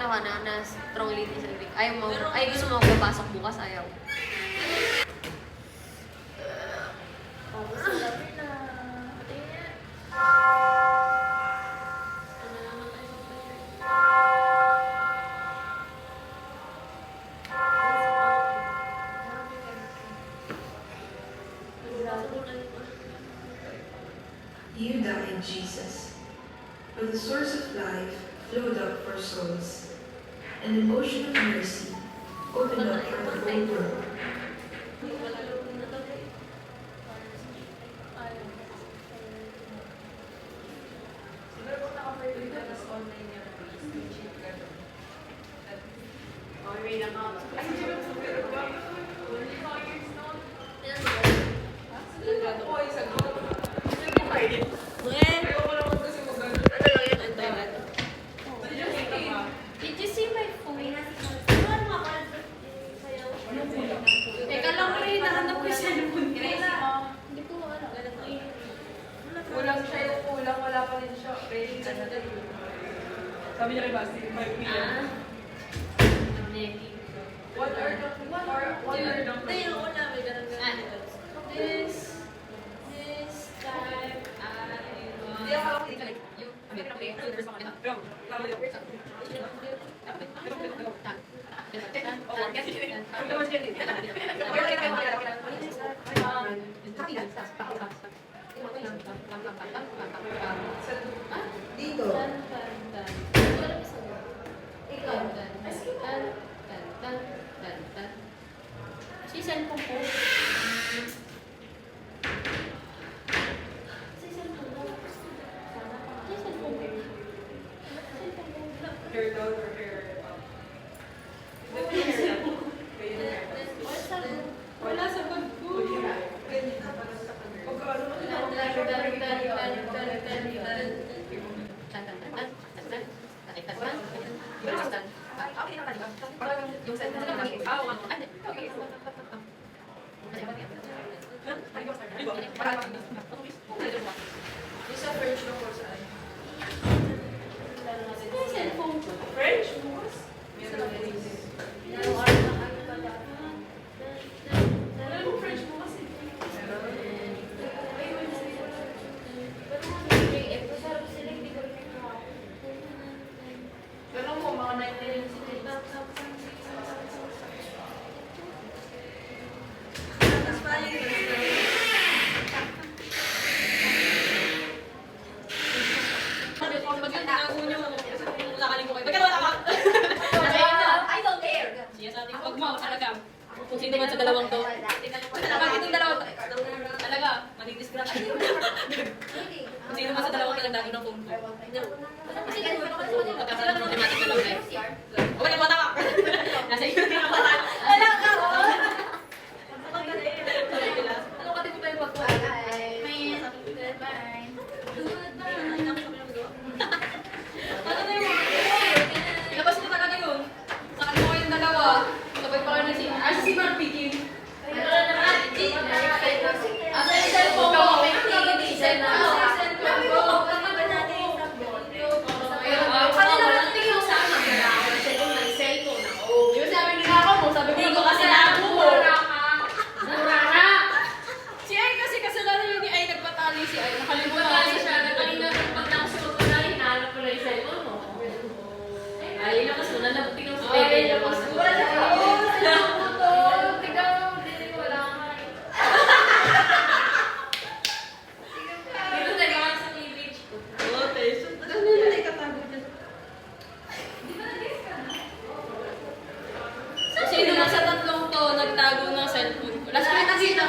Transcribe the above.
ka na strong lead sa sarili. Ayaw mo, ay gusto mo magpapasok bukas, ayaw. You died, Jesus, but the source of life flowed up for souls, and an ocean of mercy opened up for the whole world. Did you see my phone? Teka lang, Ray, nahanap ko yung cellphone ko. Hindi ko alam. Kulang siya yung kulang, wala pa rin siya. Ready ka na din. Sabi niya kay Basti, may PM. What are the... Hindi, yung una, may ganun-ganun. This time, Hindi ako makikinig. Dito. Si cellphone ko. Hair down or hair up? Wala sa bag ko. Ganyan ka pala sa kanil. Magkano mo Yung sa French na course ay? Cellphone ko. French? Bukas? Meron na rin. Wala nung French bukas eh. Pero mo, mga 19 sila. Tapos pala I don't care. Siya sa ating pagmaw talaga. Kung sino man sa dalawang to. Pag itong dalawa talaga, madidiscrash. Kung sino man sa dalawang talaga ng phone ko. Pagkasala ng automatic na lang eh. Wala mo tama. Nasa iyo din ang bata. Wala ka. Ano ka din pa yung pagkuha? Goodbye. Ano na yung ilabas mo talaga yun. Saan mo kayong dalawa? Sabay pa kayo na si Mark Pikin. Asa yung cellphone ko? Hindi, cellphone ko. Kanina lang tingin mo sa akin. Cellphone ako. Di ba sabi nila ako mo? Sabi ko kasi ako. Mura na. Si Ay kasi kasalanan yun ni Ay nagpatali si Ay. Nakalimutan siya. Kanina pag nakasuot ko na, hinahanap ko na yung cellphone mo. Ay, nakas mo na tingnan sa pwede niya. Wala na ako. Tingnan mo, hindi ko wala ka. Dito nagawa sa image ko. Sino na sa tatlong to nagtago ng cellphone ko? Last ko nakita.